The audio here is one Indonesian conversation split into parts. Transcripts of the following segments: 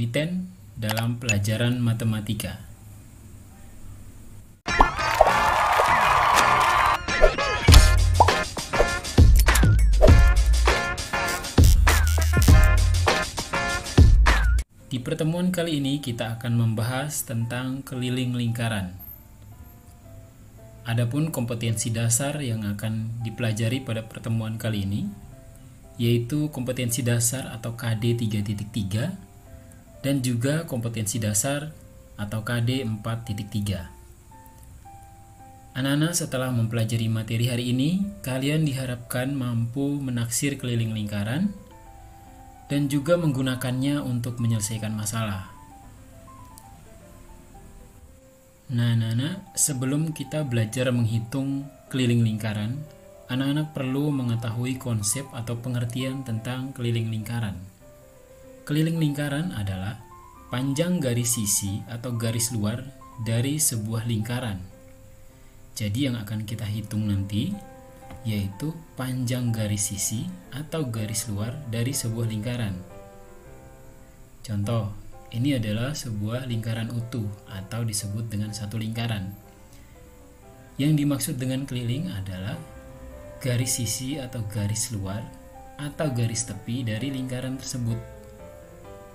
Miten dalam pelajaran matematika. Di pertemuan kali ini kita akan membahas tentang keliling lingkaran. Adapun kompetensi dasar yang akan dipelajari pada pertemuan kali ini yaitu kompetensi dasar atau KD 3.3 dan juga kompetensi dasar atau KD 4.3. Anak-anak setelah mempelajari materi hari ini, kalian diharapkan mampu menaksir keliling lingkaran dan juga menggunakannya untuk menyelesaikan masalah. Nah, anak-anak, sebelum kita belajar menghitung keliling lingkaran, anak-anak perlu mengetahui konsep atau pengertian tentang keliling lingkaran. Keliling lingkaran adalah panjang garis sisi atau garis luar dari sebuah lingkaran. Jadi yang akan kita hitung nanti yaitu panjang garis sisi atau garis luar dari sebuah lingkaran. Contoh, ini adalah sebuah lingkaran utuh atau disebut dengan satu lingkaran. Yang dimaksud dengan keliling adalah garis sisi atau garis luar atau garis tepi dari lingkaran tersebut.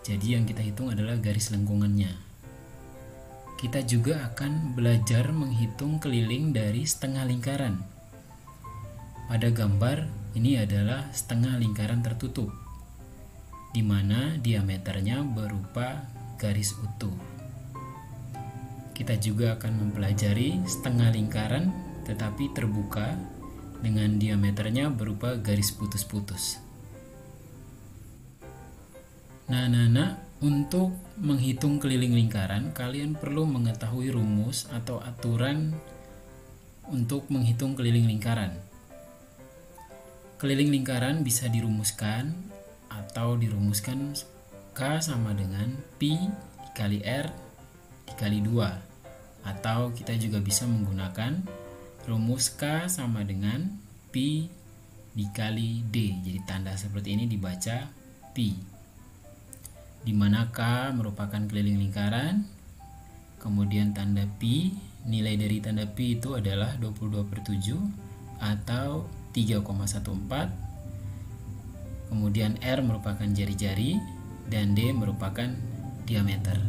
Jadi yang kita hitung adalah garis lengkungannya. Kita juga akan belajar menghitung keliling dari setengah lingkaran. Pada gambar ini adalah setengah lingkaran tertutup, di mana diameternya berupa garis utuh. Kita juga akan mempelajari setengah lingkaran tetapi terbuka dengan diameternya berupa garis putus-putus. Nah, untuk menghitung keliling lingkaran, kalian perlu mengetahui rumus atau aturan untuk menghitung keliling lingkaran. Keliling lingkaran bisa dirumuskan atau dirumuskan K sama dengan Pi dikali R dikali 2, atau kita juga bisa menggunakan rumus K sama dengan Pi dikali D. Jadi tanda seperti ini dibaca Pi, di mana K merupakan keliling lingkaran, kemudian tanda Pi, nilai dari tanda Pi itu adalah 22/7 atau 3,14, kemudian R merupakan jari-jari dan D merupakan diameter.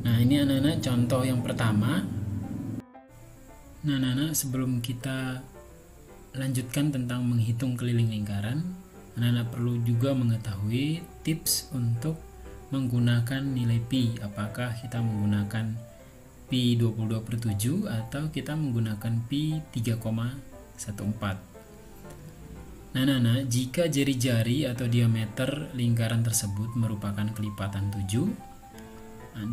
Nah, ini anak-anak contoh yang pertama. Nah, anak-anak, sebelum kita lanjutkan tentang menghitung keliling lingkaran, anak-anak perlu juga mengetahui tips untuk menggunakan nilai Pi. Apakah kita menggunakan Pi 22/7 atau kita menggunakan Pi 3,14. Nah, jika jari-jari atau diameter lingkaran tersebut merupakan kelipatan 7,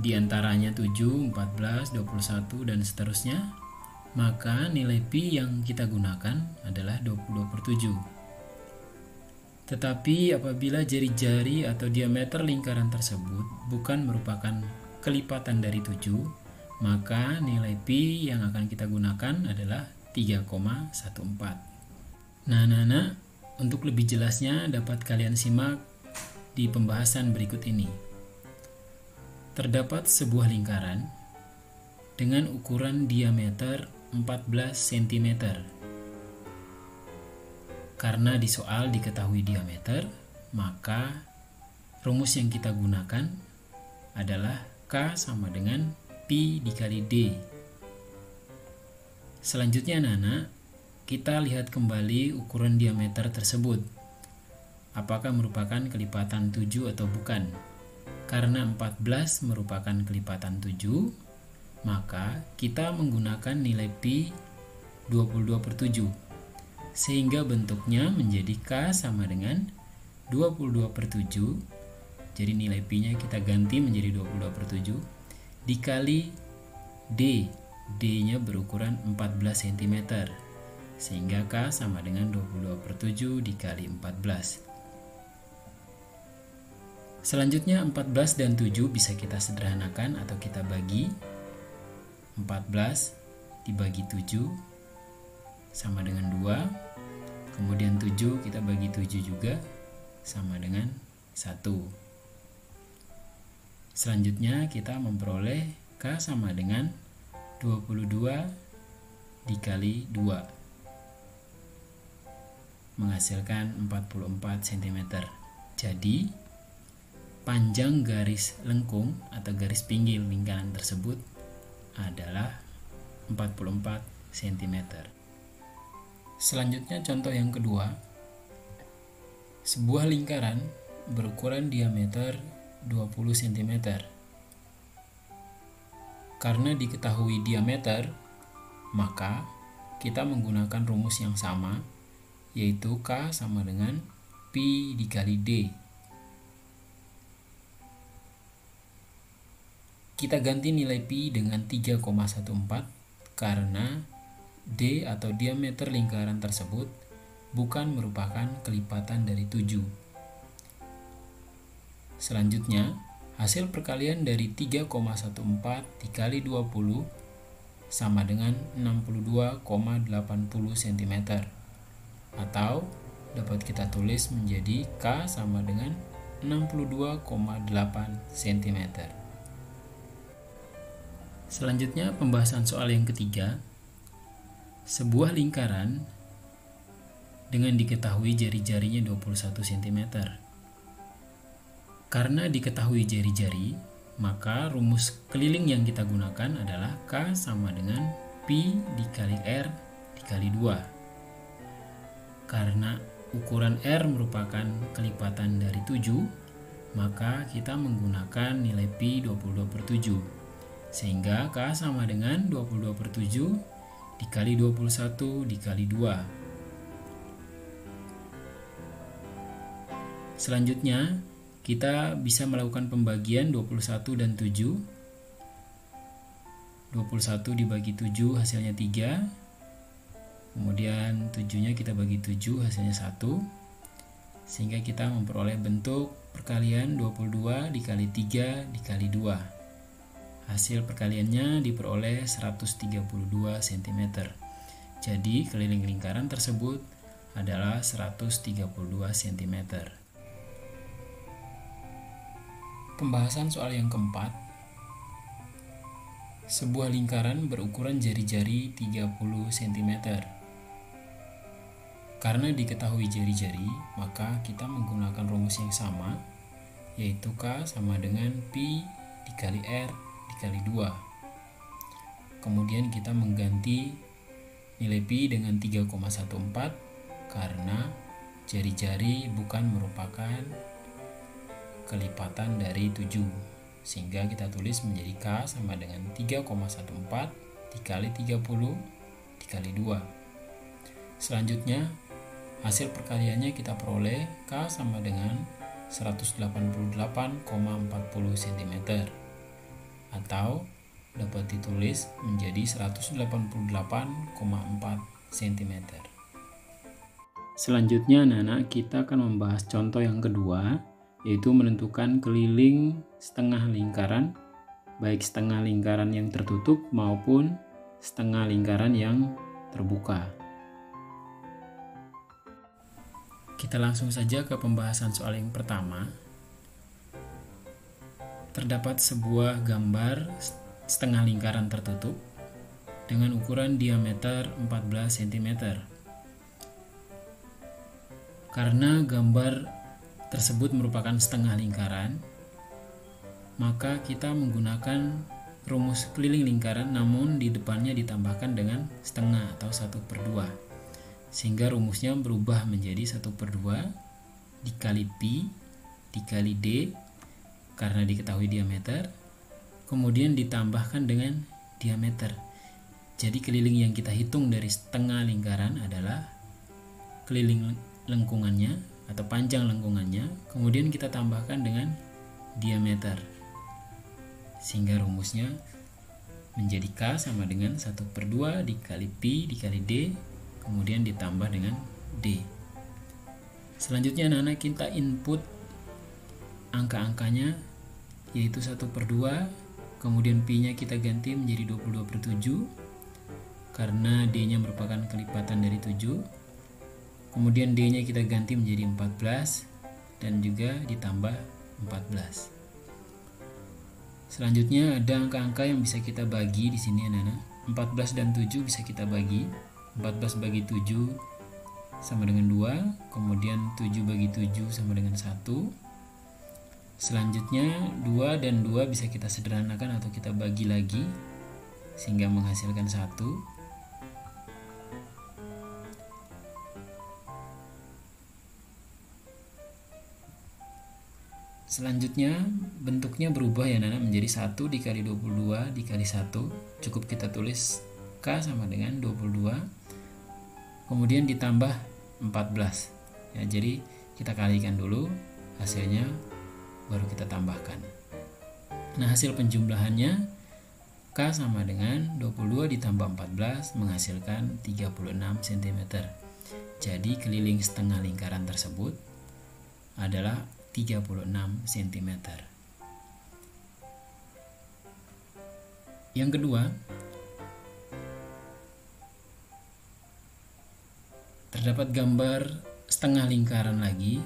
diantaranya 7, 14, 21, dan seterusnya, maka nilai Pi yang kita gunakan adalah 22/7. Tetapi apabila jari-jari atau diameter lingkaran tersebut bukan merupakan kelipatan dari 7, maka nilai Pi yang akan kita gunakan adalah 3,14. Nah, untuk lebih jelasnya dapat kalian simak di pembahasan berikut ini. Terdapat sebuah lingkaran dengan ukuran diameter 14 cm. Karena di soal diketahui diameter, maka rumus yang kita gunakan adalah K sama dengan Pi dikali D. Selanjutnya, anak-anak, kita lihat kembali ukuran diameter tersebut. Apakah merupakan kelipatan 7 atau bukan? Karena 14 merupakan kelipatan 7, maka kita menggunakan nilai Pi 22/7, sehingga bentuknya menjadi K sama dengan 22/7. Jadi nilai Pi-nya kita ganti menjadi 22/7 dikali D. D-nya berukuran 14 cm, sehingga K sama dengan 22/7 dikali 14. Selanjutnya 14 dan 7 bisa kita sederhanakan atau kita bagi. 14 dibagi 7 sama dengan 2, Kemudian 7 kita bagi 7 juga sama dengan 1. Selanjutnya kita memperoleh K sama dengan 22 dikali 2, menghasilkan 44 cm. Jadi panjang garis lengkung atau garis pinggir lingkaran tersebut adalah 44 cm. Selanjutnya contoh yang kedua. Sebuah lingkaran berukuran diameter 20 cm. Karena diketahui diameter, maka kita menggunakan rumus yang sama, yaitu K sama dengan Pi dikali D. Kita ganti nilai Pi dengan 3,14 karena D atau diameter lingkaran tersebut bukan merupakan kelipatan dari 7. Selanjutnya, hasil perkalian dari 3,14 dikali 20 sama dengan 62,80 cm, atau dapat kita tulis menjadi K sama dengan 62,8 cm. Selanjutnya pembahasan soal yang ketiga. Sebuah lingkaran dengan diketahui jari-jarinya 21 cm. Karena diketahui jari-jari, maka rumus keliling yang kita gunakan adalah K sama dengan Pi dikali R dikali 2. Karena ukuran R merupakan kelipatan dari 7, maka kita menggunakan nilai Pi 22/7. Sehingga K sama dengan 22/7 dikali 21 dikali 2. Selanjutnya, kita bisa melakukan pembagian 21 dan 7. 21 dibagi 7 hasilnya 3. Kemudian 7-nya kita bagi 7 hasilnya 1. Sehingga kita memperoleh bentuk perkalian 22 dikali 3 dikali 2. Hasil perkaliannya diperoleh 132 cm. Jadi keliling lingkaran tersebut adalah 132 cm. Pembahasan soal yang keempat. Sebuah lingkaran berukuran jari-jari 30 cm. Karena diketahui jari-jari, maka kita menggunakan rumus yang sama, yaitu K sama dengan Pi dikali R dikali 2. Kemudian kita mengganti nilai Pi dengan 3,14 karena jari-jari bukan merupakan kelipatan dari 7, sehingga kita tulis menjadi K sama dengan 3,14 dikali 30 dikali 2. Selanjutnya, hasil perkaliannya kita peroleh K sama dengan 188,40 cm, atau dapat ditulis menjadi 188,4 cm. Selanjutnya anak-anak, kita akan membahas contoh yang kedua, yaitu menentukan keliling setengah lingkaran, baik setengah lingkaran yang tertutup maupun setengah lingkaran yang terbuka. Kita langsung saja ke pembahasan soal yang pertama. Terdapat sebuah gambar setengah lingkaran tertutup dengan ukuran diameter 14 cm. Karena gambar tersebut merupakan setengah lingkaran, maka kita menggunakan rumus keliling lingkaran, namun di depannya ditambahkan dengan setengah atau 1/2, sehingga rumusnya berubah menjadi 1/2 dikali Pi dikali D karena diketahui diameter, kemudian ditambahkan dengan diameter. Jadi keliling yang kita hitung dari setengah lingkaran adalah keliling lengkungannya atau panjang lengkungannya, kemudian kita tambahkan dengan diameter, sehingga rumusnya menjadi K sama dengan 1/2 dikali Pi dikali D, kemudian ditambah dengan D. Selanjutnya anak-anak, kita input angka-angkanya, yaitu 1/2, kemudian Pi-nya kita ganti menjadi 22/7 karena D-nya merupakan kelipatan dari 7. kemudian D-nya kita ganti menjadi 14 dan juga ditambah 14. Selanjutnya ada angka-angka yang bisa kita bagi di sini anak-anak. 14 dan 7 bisa kita bagi. 14 bagi 7 sama dengan 2, kemudian 7 bagi 7 sama dengan 1. Selanjutnya 2 dan 2 bisa kita sederhanakan atau kita bagi lagi sehingga menghasilkan 1. Selanjutnya bentuknya berubah ya anak-anak menjadi 1 dikali 22 dikali 1. Cukup kita tulis K sama dengan 22 kemudian ditambah 14 ya, jadi kita kalikan dulu hasilnya baru kita tambahkan. Nah, hasil penjumlahannya K sama dengan 22 ditambah 14 menghasilkan 36 cm. Jadi keliling setengah lingkaran tersebut adalah 36 cm. Yang kedua, terdapat gambar setengah lingkaran lagi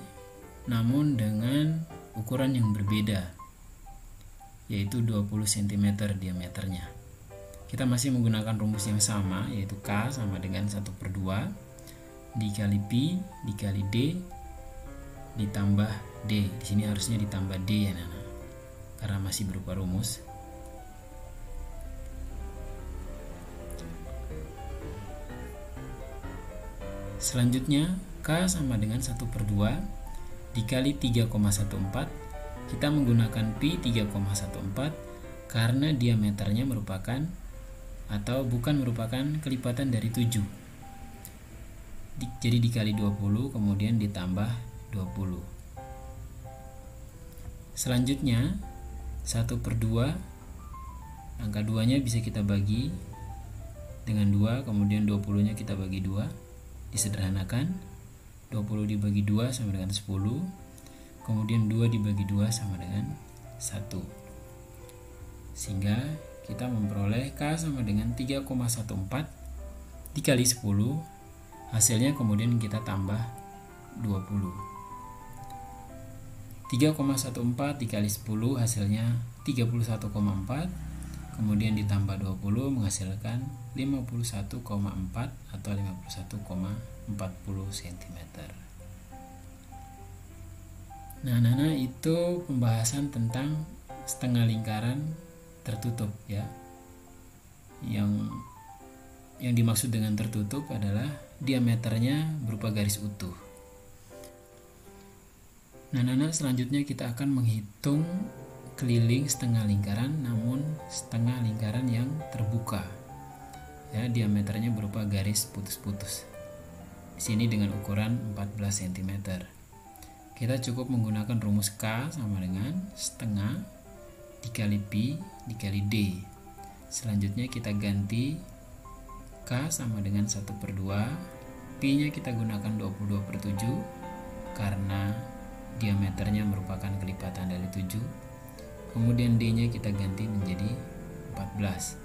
namun dengan ukuran yang berbeda, yaitu 20 cm diameternya. Kita masih menggunakan rumus yang sama, yaitu K sama dengan 1/2 dikali Pi dikali D ditambah D. Di sini harusnya ditambah D ya Nana, karena masih berupa rumus. Selanjutnya K sama dengan 1/2 dikali 3,14. Kita menggunakan Pi 3,14 karena diameternya merupakan atau bukan merupakan kelipatan dari 7. Jadi dikali 20 kemudian ditambah 20. Selanjutnya 1/2, angka 2 nya bisa kita bagi dengan 2, kemudian 20 nya kita bagi 2, disederhanakan. 20 dibagi 2 sama dengan 10, kemudian 2 dibagi 2 sama dengan 1, sehingga kita memperoleh K sama dengan 3,14 dikali 10, hasilnya kemudian kita tambah 20. 3,14 dikali 10 hasilnya 31,4, kemudian ditambah 20 menghasilkan 51,4 atau 51,40 cm. Nah, Nana, itu pembahasan tentang setengah lingkaran tertutup ya. Yang dimaksud dengan tertutup adalah diameternya berupa garis utuh. Nah, Nana, selanjutnya kita akan menghitung keliling setengah lingkaran, namun setengah lingkaran yang terbuka. Ya, diameternya berupa garis putus-putus. Di sini dengan ukuran 14 cm. Kita cukup menggunakan rumus K sama dengan setengah dikali Pi dikali D. Selanjutnya kita ganti K sama dengan 1/2. Pi nya kita gunakan 22/7 karena diameternya merupakan kelipatan dari 7. Kemudian D nya kita ganti menjadi 14.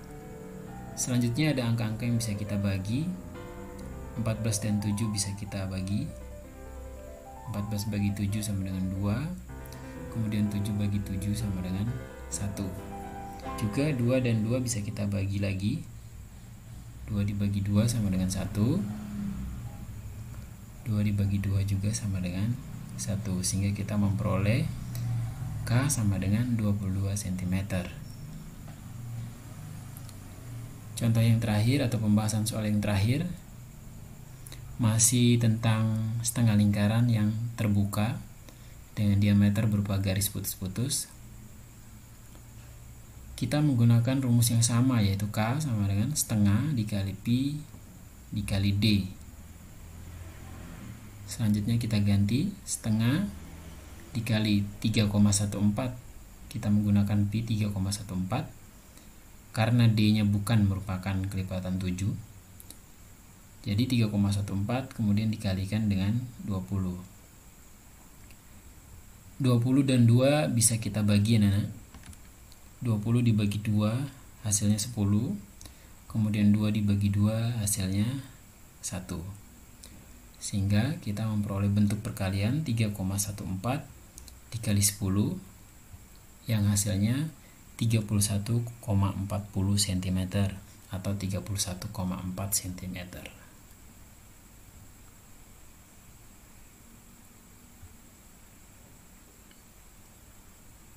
Selanjutnya ada angka-angka yang bisa kita bagi. 14 dan 7 bisa kita bagi. 14 bagi 7 sama dengan 2, kemudian 7 bagi 7 sama dengan 1. Juga 2 dan 2 bisa kita bagi lagi. 2 dibagi 2 sama dengan 1, 2 dibagi 2 juga sama dengan 1, sehingga kita memperoleh K sama dengan 22 cm. Contoh yang terakhir atau pembahasan soal yang terakhir masih tentang setengah lingkaran yang terbuka dengan diameter berupa garis putus-putus. Kita menggunakan rumus yang sama, yaitu K sama dengan setengah dikali Pi dikali D. Selanjutnya kita ganti setengah dikali 3,14. Kita menggunakan Pi 3,14 karena D nya bukan merupakan kelipatan 7. Jadi 3,14 kemudian dikalikan dengan 20. 20 dan 2 bisa kita bagi ya, Nana. 20 dibagi 2 hasilnya 10, kemudian 2 dibagi 2 hasilnya 1. Sehingga kita memperoleh bentuk perkalian 3,14 dikali 10 yang hasilnya 31,40 cm atau 31,4 cm.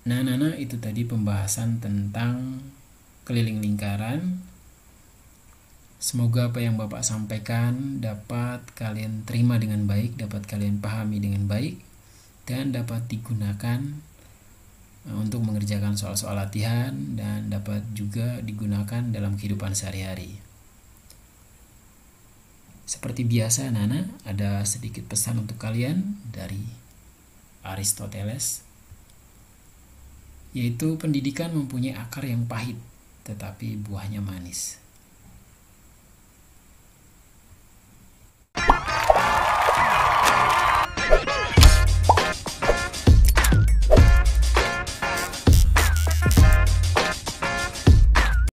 Nah, Nana, itu tadi pembahasan tentang keliling lingkaran. Semoga apa yang Bapak sampaikan dapat kalian terima dengan baik, dapat kalian pahami dengan baik, dan dapat digunakan untuk mengerjakan soal-soal latihan dan dapat juga digunakan dalam kehidupan sehari-hari. Seperti biasa, Nana, ada sedikit pesan untuk kalian dari Aristoteles, yaitu pendidikan mempunyai akar yang pahit, tetapi buahnya manis.